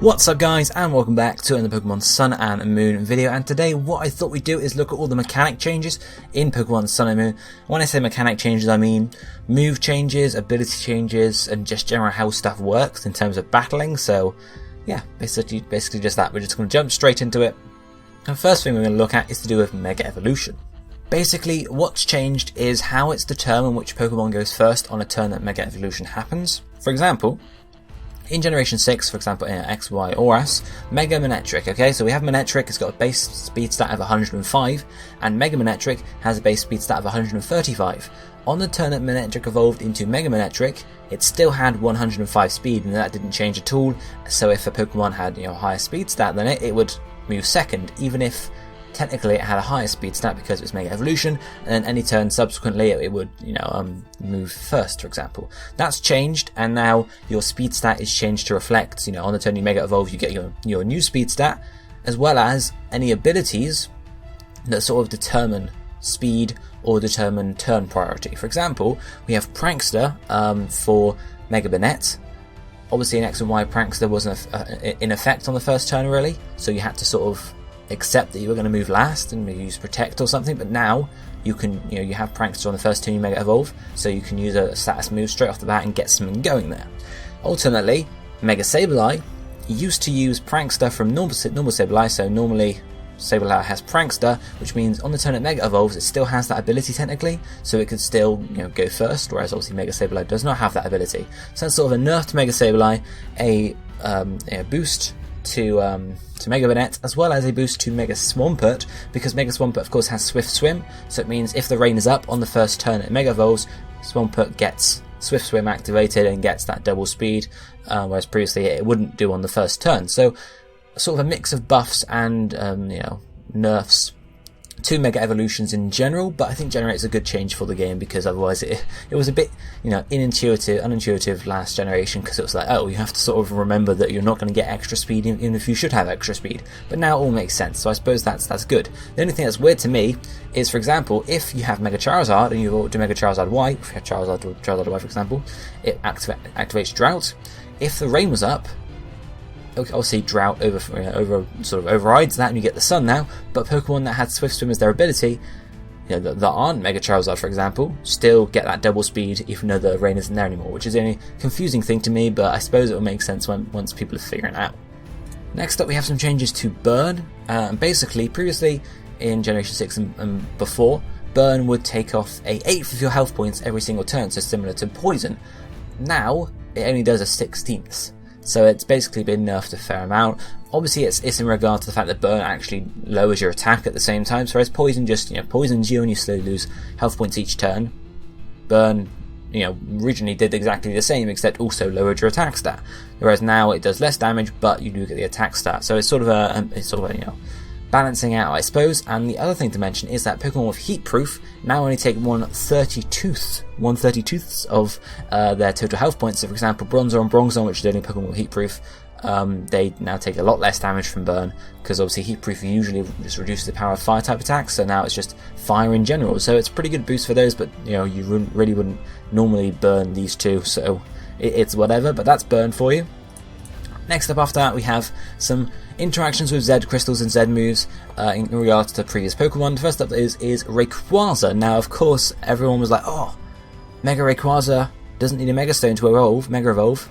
What's up guys, and welcome back to another Pokemon Sun and Moon video. And today what I thought we'd do is look at all the mechanic changes in Pokemon Sun and Moon. When I say mechanic changes, I mean move changes, ability changes, and just general how stuff works in terms of battling. So yeah, basically just that. We're just going to jump straight into it. The first thing we're going to look at is to do with Mega Evolution. Basically, what's changed is how it's determined which Pokemon goes first on a turn that Mega Evolution happens. For example, in Generation 6, for example, in X, Y, or S, Mega Manectric, okay, so we have Manectric, it's got a base speed stat of 105, and Mega Manectric has a base speed stat of 135. On the turn that Manectric evolved into Mega Manectric, it still had 105 speed, and that didn't change at all, so if a Pokemon had, a higher speed stat than it would move second, even if technically it had a higher speed stat because it was Mega Evolution, and then any turn subsequently it would, move first, for example. That's changed, and now your speed stat is changed to reflect, on the turn you Mega Evolve, you get your new speed stat, as well as any abilities that sort of determine speed or determine turn priority. For example, we have Prankster for Mega Banette. Obviously in X and Y, Prankster wasn't in effect on the first turn really, so you had to sort of accept that you were going to move last and maybe use Protect or something, but now you can, you have Prankster on the first turn you Mega Evolve, so you can use a status move straight off the bat and get something going there. Alternately, Mega Sableye used to use Prankster from normal Sableye, so normally Sableye has Prankster, which means on the turn it Mega Evolves, it still has that ability technically, so it could still go first, whereas obviously Mega Sableye does not have that ability. So that's sort of a nerf to Mega Sableye, a boost to Mega Banette, as well as a boost to Mega Swampert, because Mega Swampert of course has Swift Swim, so it means if the rain is up on the first turn it Mega Evolves, Swampert gets Swift Swim activated and gets that double speed, whereas previously it wouldn't do on the first turn. So sort of a mix of buffs and nerfs to Mega Evolutions in general, but I think generally it's a good change for the game, because otherwise it was a bit unintuitive last generation, because it was like, oh, you have to sort of remember that you're not going to get extra speed even if you should have extra speed, but now it all makes sense, so I suppose that's good. The only thing that's weird to me is, for example, if you have Mega Charizard and you do Mega Charizard Y, if you have Charizard Y for example, it activates Drought. If the rain was up, obviously Drought overrides that and you get the Sun now, but Pokemon that had Swift Swim as their ability, that aren't Mega Charizard for example, still get that double speed even though the rain isn't there anymore, which is the only confusing thing to me, but I suppose it will make sense once people are figuring it out. Next up we have some changes to Burn. Basically, previously in Generation 6 and before, Burn would take off a 1/8 of your health points every single turn, so similar to Poison. Now it only does a 1/16. So it's basically been nerfed a fair amount. Obviously it's in regard to the fact that Burn actually lowers your attack at the same time, so whereas Poison just, poisons you and you slowly lose health points each turn, Burn, originally did exactly the same, except also lowered your attack stat. Whereas now it does less damage, but you do get the attack stat. So it's sort of a balancing out, I suppose. And the other thing to mention is that Pokemon with Heat Proof now only take 1/32 of their total health points. So for example, Bronzor and Bronzor, which is the only Pokemon with Heat Proof, they now take a lot less damage from Burn, because obviously Heat Proof usually just reduces the power of Fire type attacks, so now it's just Fire in general. So it's a pretty good boost for those, but you really wouldn't normally burn these two, so it's whatever, but that's Burn for you. Next up after that we have some interactions with Z Crystals and Z moves in regards to previous Pokemon. The first up is Rayquaza. Now of course everyone was like, oh, Mega Rayquaza doesn't need a Mega Stone to Mega Evolve.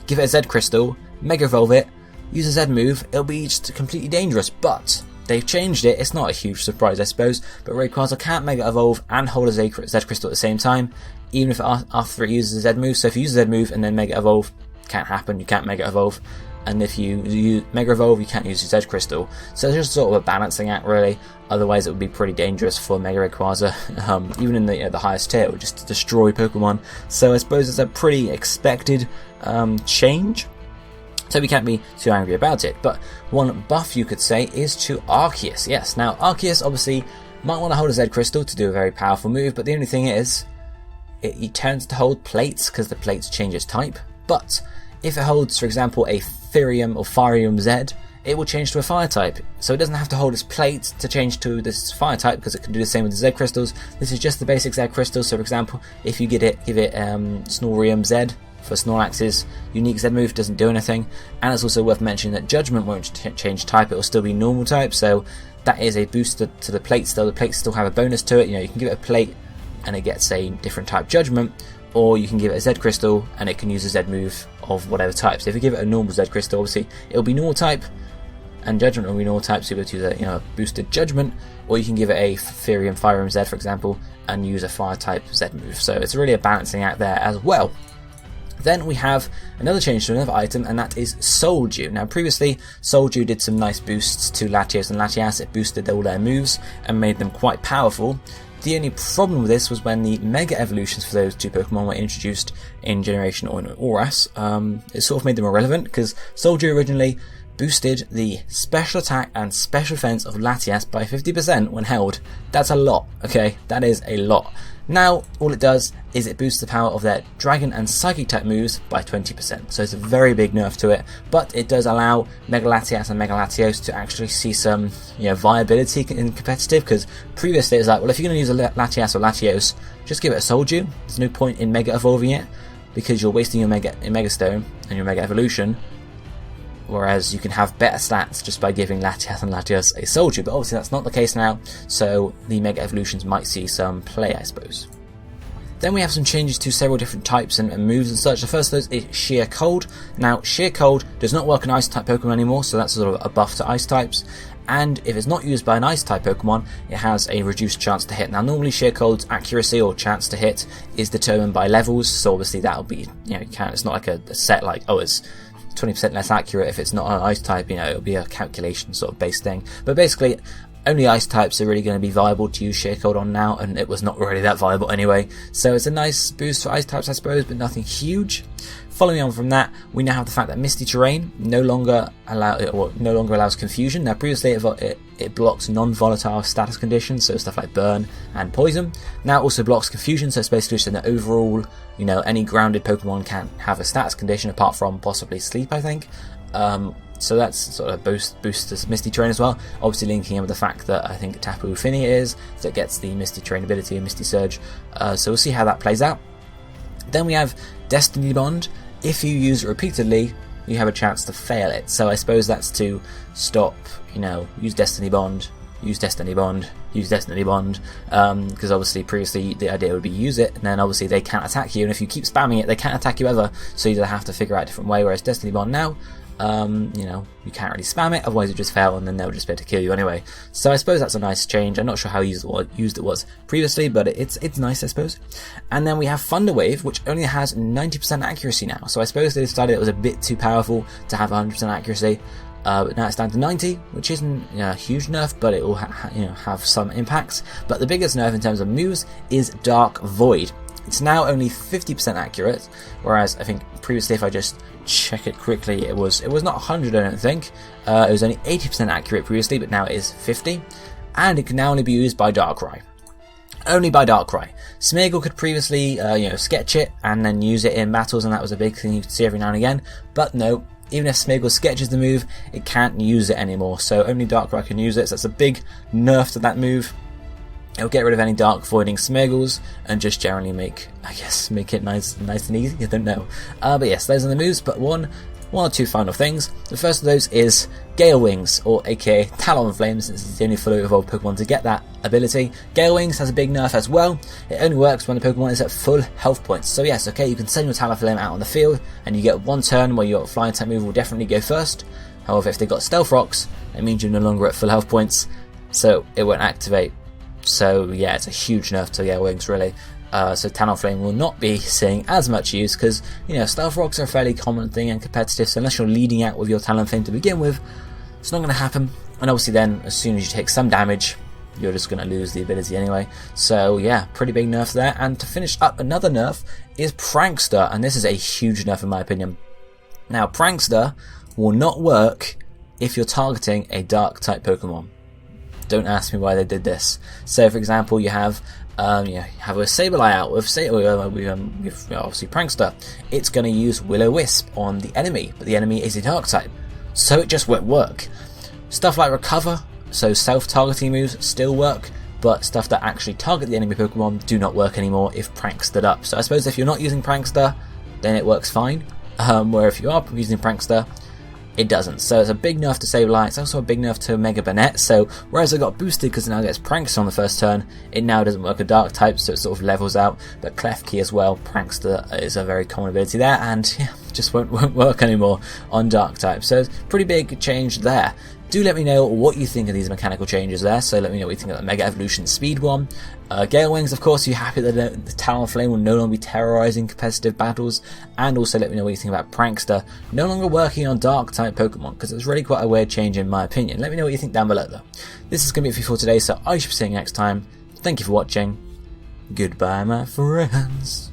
Give it a Z Crystal, Mega Evolve it, use a Z move, it'll be just completely dangerous. But they've changed it, it's not a huge surprise I suppose, but Rayquaza can't Mega Evolve and hold a Z Crystal at the same time, even if after it uses a Z move. So if you use a Z move and then Mega Evolve, can't happen, you can't Mega Evolve. And if you use Mega Evolve, you can't use your Z Crystal. So it's just sort of a balancing act really, otherwise it would be pretty dangerous for Mega Rayquaza. Even in the highest tier, it would just destroy Pokemon. So I suppose it's a pretty expected change, so we can't be too angry about it. But one buff you could say is to Arceus. Yes, now Arceus obviously might want to hold a Z Crystal to do a very powerful move, but the only thing is, it turns to hold plates because the plates change its type. But if it holds, for example, a Therium or Firium Z, it will change to a Fire type. So it doesn't have to hold its plate to change to this Fire type, because it can do the same with the Z Crystals. This is just the basic Z Crystal. So for example, if you give it Snorrium Z, for Snorlax's unique Z move, doesn't do anything. And it's also worth mentioning that Judgment won't change type, it will still be normal type, so that is a booster to the plate still. The plates still have a bonus to it. You know, you can give it a plate and it gets a different type Judgment, or you can give it a Z Crystal and it can use a Z move of whatever type. So if you give it a normal Z Crystal, obviously it'll be normal type, and Judgment will be normal type, so you'll be able to use a boosted Judgment, or you can give it a Firium Fire Z, for example, and use a Fire type Z move. So it's really a balancing act there as well. Then we have another change to another item, and that is Soul Dew. Now previously, Soul Dew did some nice boosts to Latios and Latias. It boosted all their moves and made them quite powerful. The only problem with this was when the Mega Evolutions for those two Pokemon were introduced in Generation Auras. It sort of made them irrelevant, because Soul Dew originally boosted the special attack and special defense of Latias by 50% when held. That's a lot, okay? That is a lot. Now, all it does is it boosts the power of their Dragon and Psychic type moves by 20%. So it's a very big nerf to it, but it does allow Mega Latias and Mega Latios to actually see some viability in competitive, because previously it was like, well, if you're going to use a Latias or Latios, just give it a Soul Dew. There's no point in Mega Evolving it, because you're wasting your Mega Stone and your Mega Evolution, whereas you can have better stats just by giving Latias and Latios a Soul Dew, but obviously that's not the case now, so the Mega Evolutions might see some play, I suppose. Then we have some changes to several different types and moves and such. The first of those is Sheer Cold. Now, Sheer Cold does not work on Ice type Pokemon anymore, so that's sort of a buff to Ice types. And if it's not used by an Ice type Pokemon, it has a reduced chance to hit. Now, normally Sheer Cold's accuracy or chance to hit is determined by levels, so obviously that'll be, it's not like a set like, oh, it's 20% less accurate if it's not an Ice type, it'll be a calculation sort of based thing. But basically, only Ice types are really going to be viable to use Sheer Cold on now, and it was not really that viable anyway. So it's a nice boost for Ice types, I suppose, but nothing huge. Following on from that, we now have the fact that Misty Terrain no longer allows confusion. Now previously it blocks non-volatile status conditions, so stuff like burn and poison. Now it also blocks confusion, so it's basically just an overall, any grounded Pokemon can't have a status condition apart from possibly sleep, I think. So that's sort of boost to Misty Terrain as well. Obviously linking in with the fact that I think Tapu Fini is, so it gets the Misty Terrain ability and Misty Surge. So we'll see how that plays out. Then we have Destiny Bond. If you use it repeatedly, you have a chance to fail it. So I suppose that's to stop, use Destiny Bond, use Destiny Bond, use Destiny Bond, because obviously previously the idea would be use it, and then obviously they can't attack you, and if you keep spamming it, they can't attack you ever, so you have to figure out a different way, whereas Destiny Bond now, you can't really spam it, otherwise it just fail and then they'll just be able to kill you anyway. So I suppose that's a nice change. I'm not sure how used it was previously, but it's nice, I suppose. And then we have Thunder Wave, which only has 90% accuracy now. So I suppose they decided it was a bit too powerful to have 100% accuracy. But now it's down to 90, which isn't a huge nerf, but it will have some impacts. But the biggest nerf in terms of moves is Dark Void. It's now only 50% accurate, whereas I think previously, if I just check it quickly, it was not 100, I don't think. It was only 80% accurate previously, but now it is 50, and it can now only be used by Darkrai. Only by Darkrai. Smeargle could previously, sketch it and then use it in battles, and that was a big thing you could see every now and again. But no, even if Smeargle sketches the move, it can't use it anymore. So only Darkrai can use it. So that's a big nerf to that move. It'll get rid of any Dark Voiding Smeargles and just generally make it nice and easy. I don't know. But yes, those are the moves. But one or two final things. The first of those is Gale Wings, or aka Talonflame, since it's the only fully evolved Pokemon to get that ability. Gale Wings has a big nerf as well. It only works when the Pokemon is at full health points. So yes, okay, you can send your Talonflame out on the field, and you get one turn where your Flying type move will definitely go first. However, if they got Stealth Rocks, it means you're no longer at full health points, so it won't activate. So yeah, it's a huge nerf to Gale Wings, really. So Talonflame will not be seeing as much use, because Stealth Rocks are a fairly common thing in competitive, so unless you're leading out with your Talonflame to begin with, it's not going to happen. And obviously then, as soon as you take some damage, you're just going to lose the ability anyway. So yeah, pretty big nerf there. And to finish up, another nerf is Prankster, and this is a huge nerf in my opinion. Now, Prankster will not work if you're targeting a Dark type Pokemon. Don't ask me why they did this. So for example, you have a Sableye out with obviously Prankster. It's going to use Will-O-Wisp on the enemy, but the enemy is a Dark type, so it just won't work. Stuff like Recover, so self-targeting moves, still work, but stuff that actually target the enemy Pokemon do not work anymore if Prankstered up. So I suppose if you're not using Prankster, then it works fine. Where if you are using Prankster, it doesn't. So it's a big nerf to Sableye. It's also a big nerf to Mega Banette. So whereas it got boosted because it now gets Prankster on the first turn, it now doesn't work with Dark type, so it sort of levels out. But Klefki as well, Prankster is a very common ability there, and yeah, just won't work anymore on Dark type. So it's a pretty big change there. Do let me know what you think of these mechanical changes there, so let me know what you think of the Mega Evolution Speed one. Gale Wings, of course, are you happy that the Talonflame will no longer be terrorizing competitive battles? And also let me know what you think about Prankster no longer working on Dark type Pokemon, because it's really quite a weird change in my opinion. Let me know what you think down below though. This is going to be it for today, so I shall be seeing you next time. Thank you for watching. Goodbye, my friends.